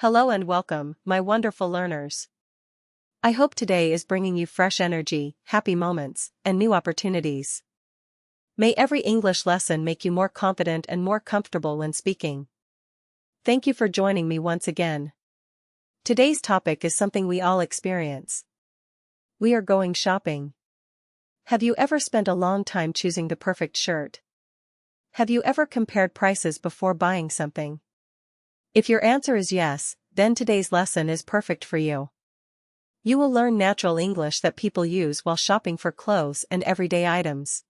Hello and welcome, my wonderful learners. I hope today is bringing you fresh energy, happy moments, and new opportunities. May every English lesson make you more confident and more comfortable when speaking. Thank you for joining me once again. Today's topic is something we all experience. We are going shopping. Have you ever spent a long time choosing the perfect shirt? Have you ever compared prices before buying something? If your answer is yes, then today's lesson is perfect for you. You will learn natural English that people use while shopping for clothes and everyday items.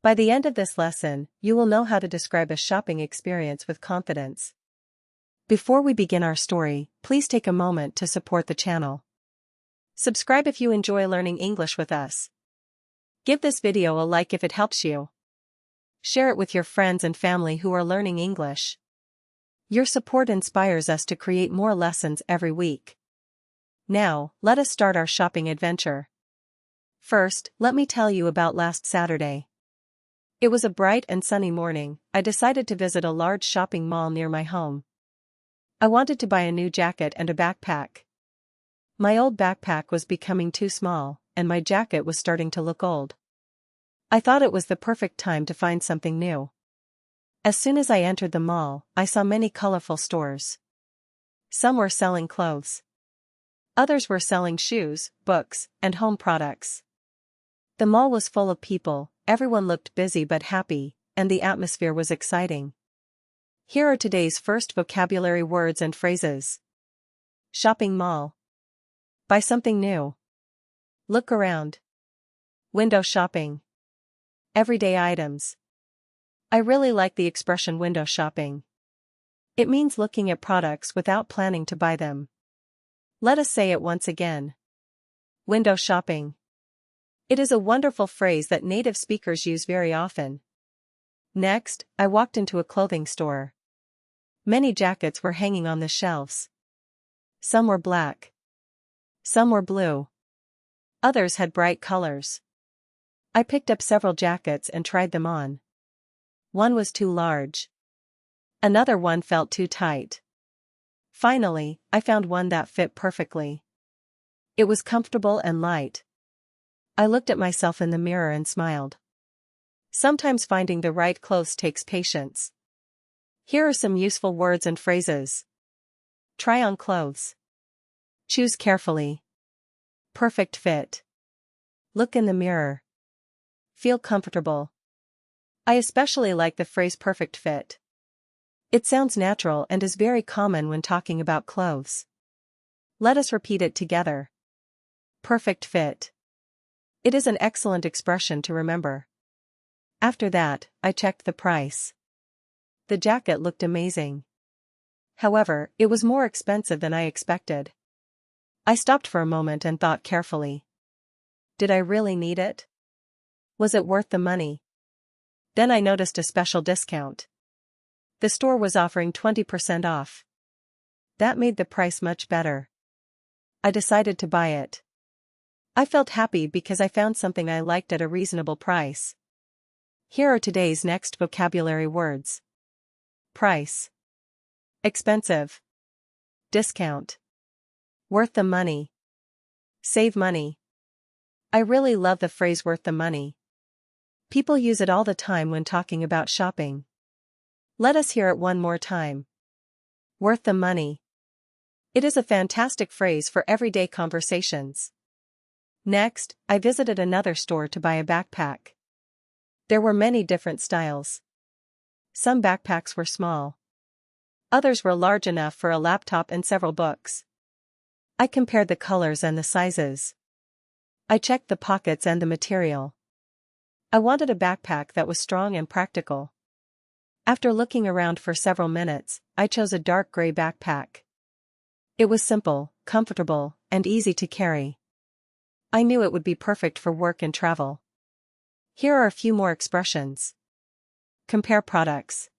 By the end of this lesson, you will know how to describe a shopping experience with confidence. Before we begin our story, please take a moment to support the channel. Subscribe if you enjoy learning English with us. Give this video a like if it helps you. Share it with your friends and family who are learning English. Your support inspires us to create more lessons every week. Now, let us start our shopping adventure. First, let me tell you about last Saturday. It was a bright and sunny morning. I decided to visit a large shopping mall near my home. I wanted to buy a new jacket and a backpack. My old backpack was becoming too small, and my jacket was starting to look old. I thought it was the perfect time to find something new. As soon as I entered the mall, I saw many colorful stores. Some were selling clothes. Others were selling shoes, books, and home products. The mall was full of people, everyone looked busy but happy, and the atmosphere was exciting. Here are today's first vocabulary words and phrases. Shopping mall. Buy something new. Look around. Window shopping. Everyday items. I really like the expression window shopping. It means looking at products without planning to buy them. Let us say it once again. Window shopping. It is a wonderful phrase that native speakers use very often. Next, I walked into a clothing store. Many jackets were hanging on the shelves. Some were black. Some were blue. Others had bright colors. I picked up several jackets and tried them on. One was too large. Another one felt too tight. Finally, I found one that fit perfectly. It was comfortable and light. I looked at myself in the mirror and smiled. Sometimes finding the right clothes takes patience. Here are some useful words and phrases. Try on clothes. Choose carefully. Perfect fit. Look in the mirror. Feel comfortable. I especially like the phrase perfect fit. It sounds natural and is very common when talking about clothes. Let us repeat it together. Perfect fit. It is an excellent expression to remember. After that, I checked the price. The jacket looked amazing. However, it was more expensive than I expected. I stopped for a moment and thought carefully. Did I really need it? Was it worth the money? Then I noticed a special discount. The store was offering 20% off. That made the price much better. I decided to buy it. I felt happy because I found something I liked at a reasonable price. Here are today's next vocabulary words. Price. Expensive. Discount. Worth the money. Save money. I really love the phrase worth the money. People use it all the time when talking about shopping. Let us hear it one more time. Worth the money. It is a fantastic phrase for everyday conversations. Next, I visited another store to buy a backpack. There were many different styles. Some backpacks were small. Others were large enough for a laptop and several books. I compared the colors and the sizes. I checked the pockets and the material. I wanted a backpack that was strong and practical. After looking around for several minutes, I chose a dark gray backpack. It was simple, comfortable, and easy to carry. I knew it would be perfect for work and travel. Here are a few more expressions. Compare products.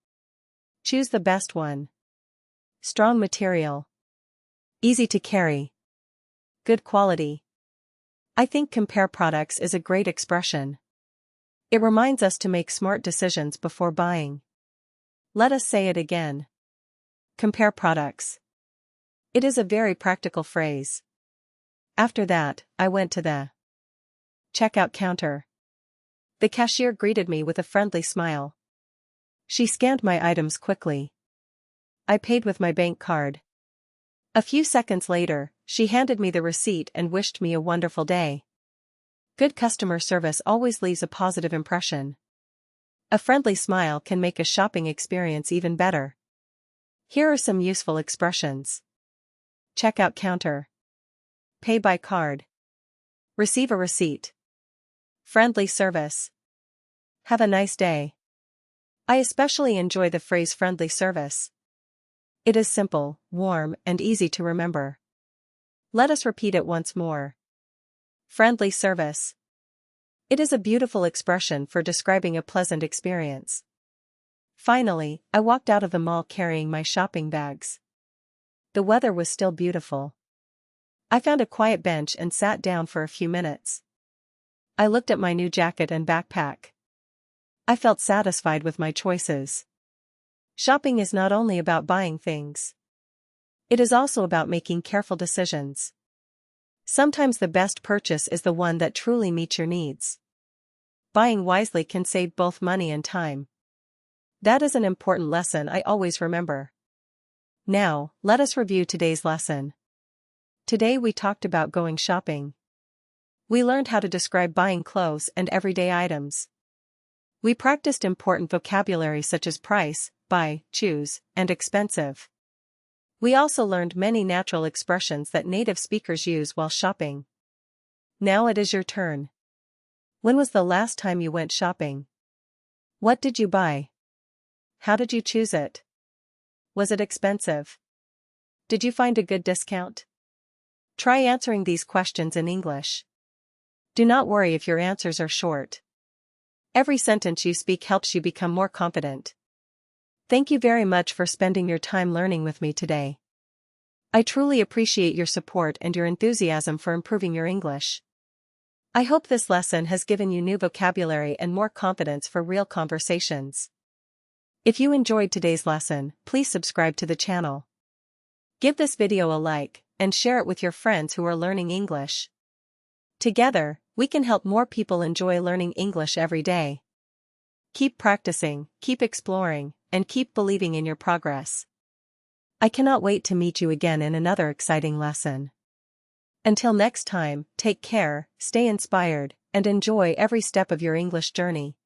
Choose the best one. Strong material. Easy to carry. Good quality. I think compare products is a great expression. It reminds us to make smart decisions before buying. Let us say it again. Compare products. It is a very practical phrase. After that, I went to the checkout counter. The cashier greeted me with a friendly smile. She scanned my items quickly. I paid with my bank card. A few seconds later, she handed me the receipt and wished me a wonderful day. Good customer service always leaves a positive impression. A friendly smile can make a shopping experience even better. Here are some useful expressions. Checkout counter. Pay by card. Receive a receipt. Friendly service. Have a nice day. I especially enjoy the phrase friendly service. It is simple, warm, and easy to remember. Let us repeat it once more. Friendly service. It is a beautiful expression for describing a pleasant experience. Finally, I walked out of the mall carrying my shopping bags. The weather was still beautiful. I found a quiet bench and sat down for a few minutes. I looked at my new jacket and backpack. I felt satisfied with my choices. Shopping is not only about buying things. It is also about making careful decisions. Sometimes the best purchase is the one that truly meets your needs. Buying wisely can save both money and time. That is an important lesson I always remember. Now, let us review today's lesson. Today we talked about going shopping. We learned how to describe buying clothes and everyday items. We practiced important vocabulary such as price, buy, choose, and expensive. We also learned many natural expressions that native speakers use while shopping. Now it is your turn. When was the last time you went shopping? What did you buy? How did you choose it? Was it expensive? Did you find a good discount? Try answering these questions in English. Do not worry if your answers are short. Every sentence you speak helps you become more confident. Thank you very much for spending your time learning with me today. I truly appreciate your support and your enthusiasm for improving your English. I hope this lesson has given you new vocabulary and more confidence for real conversations. If you enjoyed today's lesson, please subscribe to the channel. Give this video a like, and share it with your friends who are learning English. Together, we can help more people enjoy learning English every day. Keep practicing, keep exploring, and keep believing in your progress. I cannot wait to meet you again in another exciting lesson. Until next time, take care, stay inspired, and enjoy every step of your English journey.